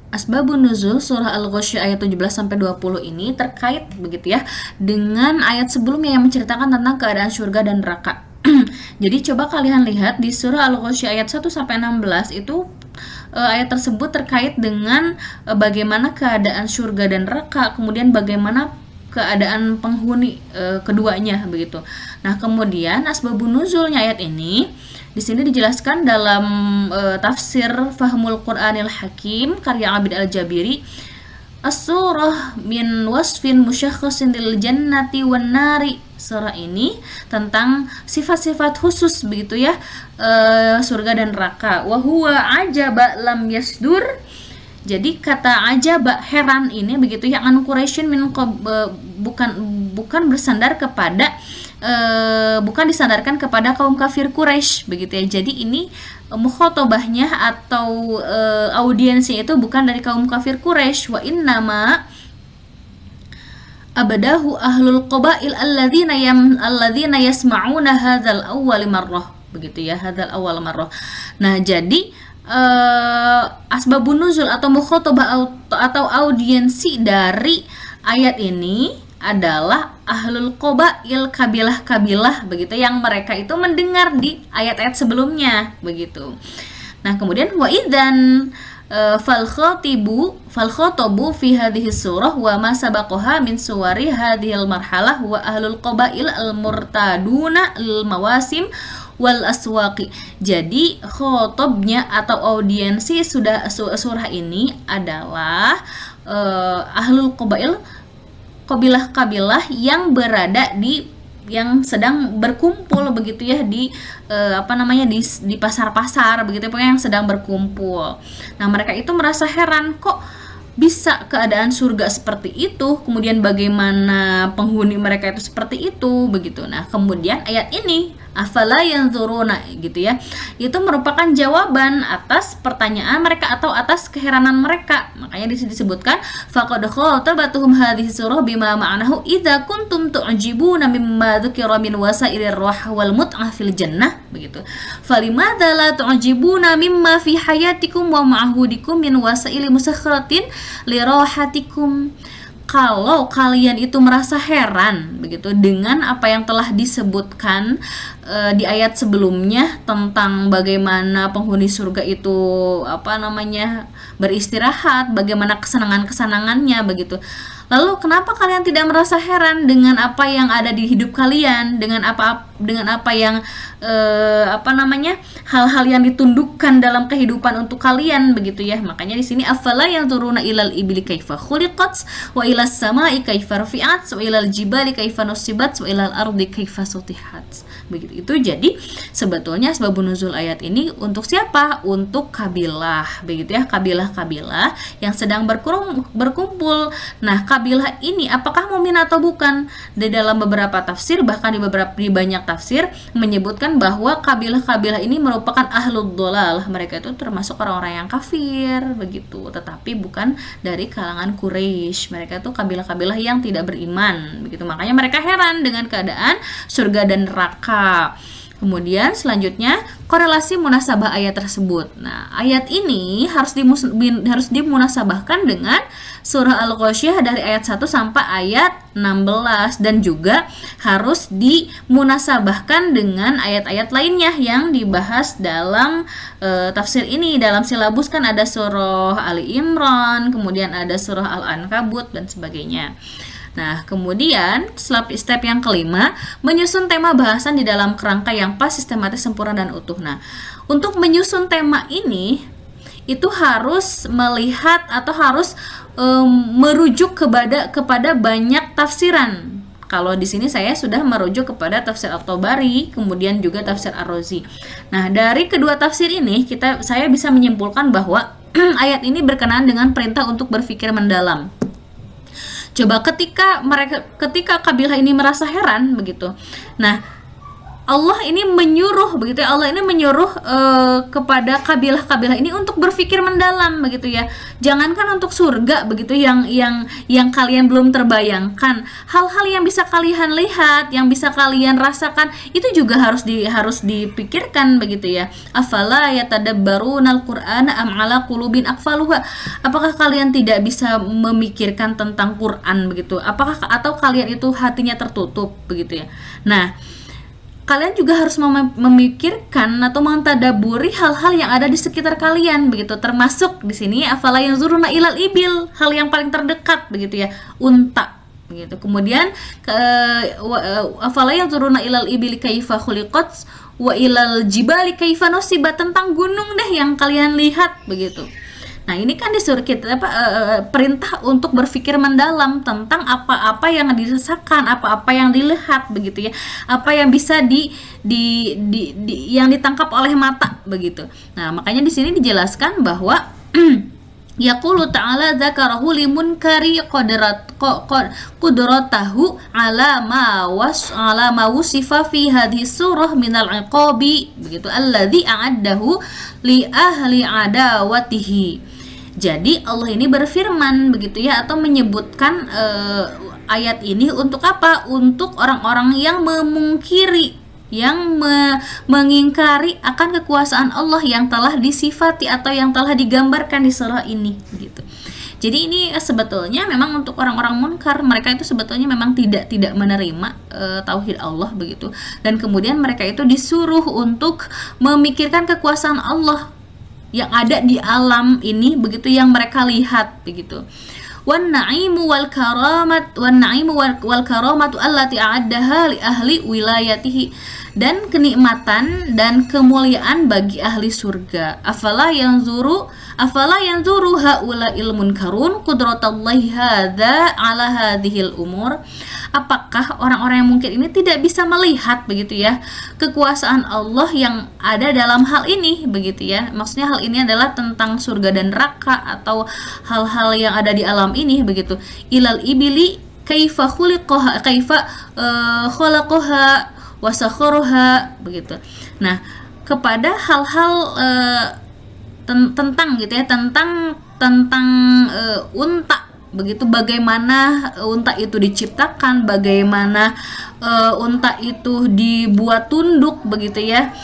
Asbabun nuzul surah Al-Ghasyiyah ayat 17 sampai 20 ini terkait begitu ya dengan ayat sebelumnya yang menceritakan tentang keadaan surga dan neraka. Jadi coba kalian lihat di surah Al-Ghasyiyah ayat 1 sampai 16 itu ayat tersebut terkait dengan bagaimana keadaan surga dan neraka, kemudian bagaimana keadaan penghuni keduanya begitu. Nah, kemudian asbabun nuzulnya ayat ini di sini dijelaskan dalam tafsir Fahmul Qur'anil Hakim karya Abid Al-Jabiri. As-surah min wasfin musyakhasin lil jannati wan nari. Surah ini tentang sifat-sifat khusus begitu ya, surga dan neraka. Wa huwa ajaba lam yasdur. Jadi kata ajaba heran ini begitu ya, an Quraisyin min bukan bersandar kepada bukan disandarkan kepada kaum kafir Quraisy begitu ya. Jadi ini mukhotobahnya atau audiensnya itu bukan dari kaum kafir Quraisy. Wa innama abadahu ahlul qabail alladzina yasma'una hadzal awwal marrah begitu ya, hadzal awwal marrah. Nah, jadi asbabun nuzul atau mukhotobah atau audiensi dari ayat ini adalah ahlul qabail, kabilah-kabilah begitu yang mereka itu mendengar di ayat-ayat sebelumnya begitu. Nah, kemudian wa idzan fal khatabu fi hadhihi surah wa ma sabaqaha min suwari hadhil marhalah wa ahlul qabail al murtaduna al mawasim wal aswaqi. Jadi khotobnya atau audiensi sudah surah ini adalah ahlul qabail, kabilah-kabilah yang berada yang sedang berkumpul begitu ya di di pasar-pasar begitu, pokoknya yang sedang berkumpul. Nah, mereka itu merasa heran, kok bisa keadaan surga seperti itu, kemudian bagaimana penghuni mereka itu seperti itu begitu. Nah, kemudian ayat ini afala yanzuruna gitu ya, itu merupakan jawaban atas pertanyaan mereka atau atas keheranan mereka. Makanya di sini disebutkan faqad khatabatuhum hadhihi surah bima ma'nahu idza kuntum tu'jibuna mimma dzukira min wasailir rawah wal mut'ah fil jannah begitu. Falimadza la tu'jibuna mimma fi hayatikum wa ma'hudikum min wasaili musakhkharatin li rawahatikum. Kalau kalian itu merasa heran begitu dengan apa yang telah disebutkan di ayat sebelumnya tentang bagaimana penghuni surga itu beristirahat, bagaimana kesenangan-kesenangannya begitu. Lalu kenapa kalian tidak merasa heran dengan apa yang ada di hidup kalian, dengan apa yang hal-hal yang ditundukkan dalam kehidupan untuk kalian begitu ya. Makanya di sini afala yang turuna ilal ibli kaifa khuliqat wa ilas samai kaifa rufi'at wa ilal jibali kaifa nusibat wa ilal ardi kaifa sutihat. Begitu itu. Jadi sebetulnya sebabun nuzul ayat ini untuk siapa? Untuk kabilah begitu ya, kabilah-kabilah yang sedang berkumpul. Nah, kabilah ini apakah mukmin atau bukan? Di dalam beberapa tafsir, bahkan di banyak tafsir menyebutkan bahwa kabilah-kabilah ini merupakan ahlud dhalal. Mereka itu termasuk orang-orang yang kafir begitu, tetapi bukan dari kalangan Quraisy. Mereka itu kabilah-kabilah yang tidak beriman begitu. Makanya mereka heran dengan keadaan surga dan neraka. Kemudian selanjutnya korelasi munasabah ayat tersebut. Nah, ayat ini harus dimunasabahkan dengan surah Al-Ghasyiyah dari ayat 1 sampai ayat 16 dan juga harus dimunasabahkan dengan ayat-ayat lainnya yang dibahas dalam tafsir ini. Dalam silabus kan ada surah Ali Imran, kemudian ada surah Al-Ankabut dan sebagainya. Nah, kemudian step yang kelima, menyusun tema bahasan di dalam kerangka yang pas, sistematis, sempurna, dan utuh. Nah, untuk menyusun tema ini, itu harus melihat atau harus merujuk kepada banyak tafsiran. Kalau di sini saya sudah merujuk kepada tafsir At-Tabari, kemudian juga tafsir Ar-Razi. Nah, dari kedua tafsir ini, saya bisa menyimpulkan bahwa ayat ini berkenaan dengan perintah untuk berpikir mendalam. Coba ketika kabilah ini merasa heran begitu. Nah, Allah ini menyuruh begitu ya, Allah ini menyuruh kepada kabilah-kabilah ini untuk berpikir mendalam begitu ya. Jangankan untuk surga begitu yang kalian belum terbayangkan, hal-hal yang bisa kalian lihat, yang bisa kalian rasakan itu juga harus dipikirkan begitu ya. Afala yatadabbarunal Qur'ana am ala qulubin aqfaluha? Apakah kalian tidak bisa memikirkan tentang Quran begitu? Apakah atau kalian itu hatinya tertutup begitu ya? Nah, kalian juga harus memikirkan atau mentadaburi hal-hal yang ada di sekitar kalian begitu, termasuk di sini afala yanzuruna ilal ibil, hal yang paling terdekat begitu ya, unta begitu. Kemudian afala yanzuruna ilal ibili kaifa khuliqat wa ilal jibali kaifa nusibat, tentang gunung deh yang kalian lihat begitu. Nah, ini kan disuruh kita perintah untuk berpikir mendalam tentang apa-apa yang dirasakan, apa-apa yang dilihat begitu ya, apa yang bisa yang ditangkap oleh mata begitu. Nah, makanya di sini dijelaskan bahwa yaqulu ta'ala dzakarahu limunkari qudratahu ala ma wusifa fi hadhihi surah minal iqabi begitu alladzi a'addahu li ahli adawatihi. Jadi Allah ini berfirman begitu ya, atau menyebutkan ayat ini untuk apa? Untuk orang-orang yang memungkiri, yang mengingkari akan kekuasaan Allah yang telah disifati atau yang telah digambarkan di surah ini gitu. Jadi ini sebetulnya memang untuk orang-orang munkar, mereka itu sebetulnya memang tidak menerima tauhid Allah begitu. Dan kemudian mereka itu disuruh untuk memikirkan kekuasaan Allah yang ada di alam ini begitu, yang mereka lihat begitu. Wan na'imu wal karamatu allati a'addaha li ahli wilayatihi, dan kenikmatan dan kemuliaan bagi ahli surga. Afala yanzuru haula ilmun karun qudratallahi hadza ala hadhil umur. Apakah orang-orang yang mungkin ini tidak bisa melihat begitu ya kekuasaan Allah yang ada dalam hal ini begitu ya. Maksudnya hal ini adalah tentang surga dan neraka atau hal-hal yang ada di alam ini begitu. Ilal ibili kaifa khuliqaha khalaqaha wa sakharaha begitu. Nah, kepada hal-hal tentang gitu ya, tentang unta begitu, bagaimana unta itu diciptakan, bagaimana unta itu dibuat tunduk begitu ya,